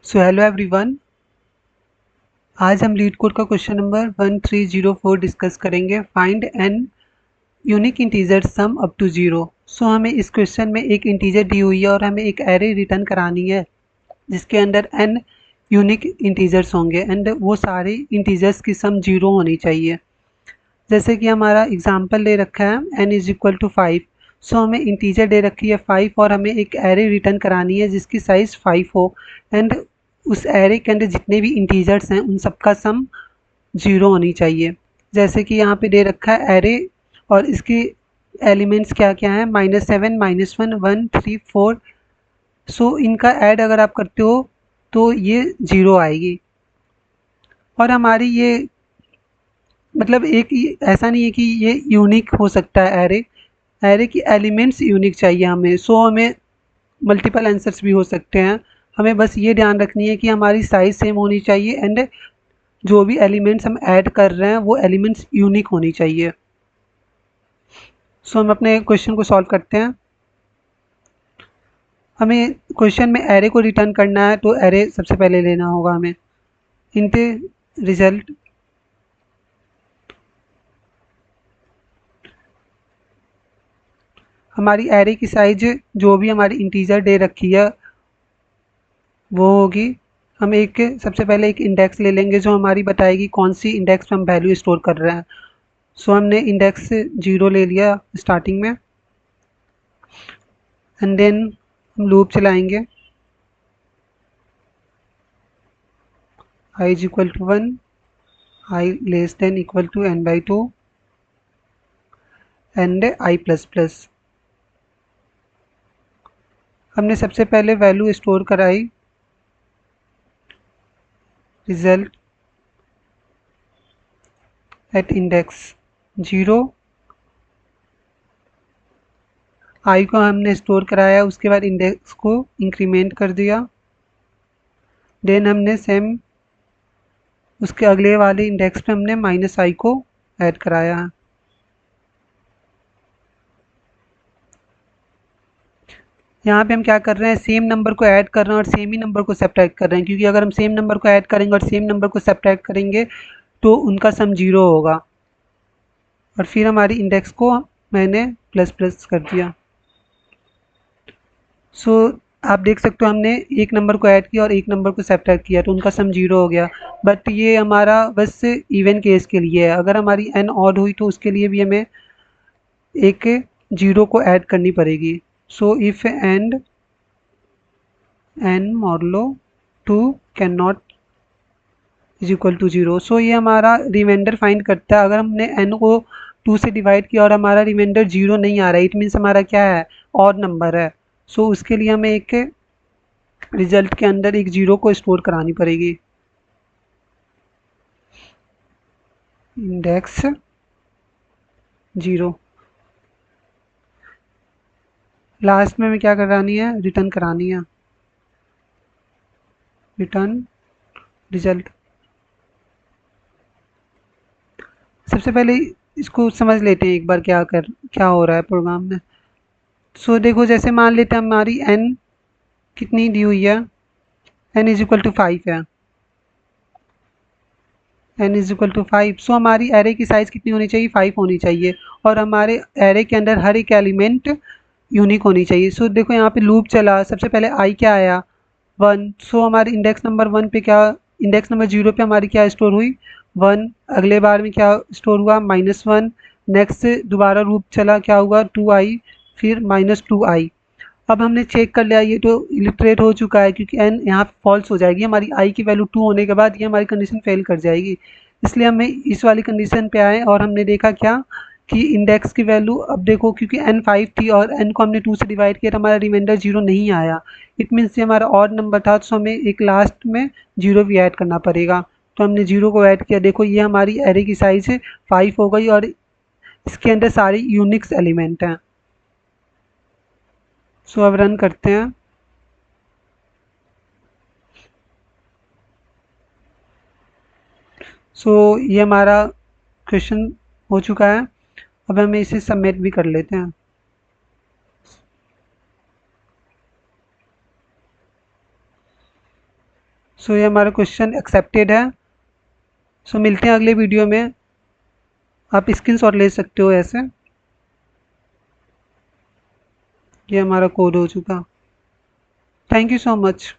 So hello everyone, आज हम LeetCode का क्वेश्चन नंबर 1304 डिस्कस करेंगे। Find an unique integer sum up to 0। So हमें इस क्वेश्चन में एक इंटीजर दी हुई है और हमें एक एरे रिटर्न करानी है जिसके अंदर एन यूनिक इंटीजर्स होंगे एंड वो सारे इंटीजर्स की सम 0 होनी चाहिए। जैसे कि हमारा एग्जाम्पल ले रखा है एन इज इक्वल टू 5। सो हमें इंटीजर दे रखी है 5 और हमें एक एरे रिटर्न करानी है जिसकी साइज़ 5 हो एंड उस एरे के अंदर जितने भी इंटीजर्स हैं उन सबका सम 0 होनी चाहिए। जैसे कि यहाँ पे दे रखा है एरे और इसके एलिमेंट्स क्या क्या हैं, -7 -1 1 3 4। सो इनका ऐड अगर आप करते हो तो ये 0 आएगी। और हमारी ये मतलब एक ऐसा नहीं है कि ये यूनिक हो सकता है एरे, एरे की एलिमेंट्स यूनिक चाहिए हमें। सो हमें मल्टीपल आंसर्स भी हो सकते हैं। हमें बस ये ध्यान रखनी है कि हमारी साइज सेम होनी चाहिए एंड जो भी एलिमेंट्स हम ऐड कर रहे हैं वो एलिमेंट्स यूनिक होनी चाहिए। सो हम अपने क्वेश्चन को सॉल्व करते हैं। हमें क्वेश्चन में एरे को रिटर्न करना है तो एरे सबसे पहले लेना होगा हमें। इंट रिजल्ट हमारी एरे की साइज जो भी हमारी इंटीजर दे रखी है वो होगी। हम एक सबसे पहले एक इंडेक्स ले लेंगे जो हमारी बताएगी कौन सी इंडेक्स पे हम वैल्यू स्टोर कर रहे हैं। सो हमने इंडेक्स 0 ले लिया स्टार्टिंग में एंड देन हम लूप चलाएंगे i is equal to 1, i less than equal to n/2 and i plus plus. हमने सबसे पहले वैल्यू स्टोर कराई रिजल्ट एट इंडेक्स 0। i को हमने स्टोर कराया, उसके बाद इंडेक्स को इंक्रीमेंट कर दिया। देन हमने सेम उसके अगले वाले इंडेक्स पे हमने -i को ऐड कराया है। यहाँ पे हम क्या कर रहे हैं, सेम नंबर को ऐड कर रहे हैं और सेम ही नंबर को सब्ट्रैक्ट कर रहे हैं, क्योंकि अगर हम सेम नंबर को ऐड करेंगे और सेम नंबर को सब्ट्रैक्ट करेंगे तो उनका सम 0 होगा। और फिर हमारी इंडेक्स को मैंने प्लस प्लस कर दिया। सो आप देख सकते हो हमने एक नंबर को ऐड किया और एक नंबर को सब्ट्रैक्ट किया तो उनका सम 0 हो गया। बट ये हमारा बस इवन केस के लिए है। अगर हमारी एन ऑड हुई तो उसके लिए भी हमें एक 0 को ऐड करनी पड़ेगी। So if and n modulo 2 can not is equal to 0। So ये हमारा रिमाइंडर फाइंड करता है। अगर हमने n को 2 से डिवाइड किया और हमारा रिमाइंडर 0 नहीं आ रहा है, इट मीन्स हमारा क्या है, ऑड नंबर है। सो उसके लिए हमें एक रिजल्ट के अंदर एक 0 को स्टोर करानी पड़ेगी। इंडेक्स 0 लास्ट में हमें क्या करानी है, रिटर्न करानी है, रिटर्न रिजल्ट। सबसे पहले इसको समझ लेते हैं एक बार क्या हो रहा है प्रोग्राम में। सो देखो, जैसे मान लेते हैं हमारी n कितनी दी हुई है, n इज इक्वल टू 5 है, n इज इक्वल टू 5। सो हमारी एरे की साइज़ कितनी होनी चाहिए, 5 होनी चाहिए। और हमारे एरे के अंदर हर एक एलिमेंट यूनिक होनी चाहिए। सो देखो यहाँ पे लूप चला, सबसे पहले आई क्या आया, 1। सो हमारे इंडेक्स नंबर 1 पे क्या, इंडेक्स नंबर 0 पे हमारी क्या स्टोर हुई, 1। अगले बार में क्या स्टोर हुआ, -1। नेक्स्ट दोबारा लूप चला, क्या हुआ, 2i, फिर -2i। अब हमने चेक कर लिया ये तो इलिटरेट हो चुका है, क्योंकि n यहाँ फॉल्स हो जाएगी, हमारी i की वैल्यू 2 होने के बाद ये हमारी कंडीशन फेल कर जाएगी। इसलिए हमें इस वाली कंडीशन पे आए और हमने देखा क्या कि इंडेक्स की वैल्यू, अब देखो क्योंकि n 5 थी और n को हमने 2 से डिवाइड किया तो हमारा रिमाइंडर 0 नहीं आया। इट मीन्स ये हमारा ऑड नंबर था, तो हमें एक लास्ट में 0 भी ऐड करना पड़ेगा। तो हमने 0 को ऐड किया। देखो ये हमारी एरे की साइज़ 5 हो गई और इसके अंदर सारे यूनिक्स एलिमेंट हैं। सो अब रन करते हैं। सो ये हमारा क्वेश्चन हो चुका है। अब हमें इसे सबमिट भी कर लेते हैं। सो ये हमारा क्वेश्चन एक्सेप्टेड है। सो मिलते हैं अगले वीडियो में। आप स्क्रीनशॉट ले सकते हो ऐसे। ये हमारा कोड हो चुका। Thank you so much.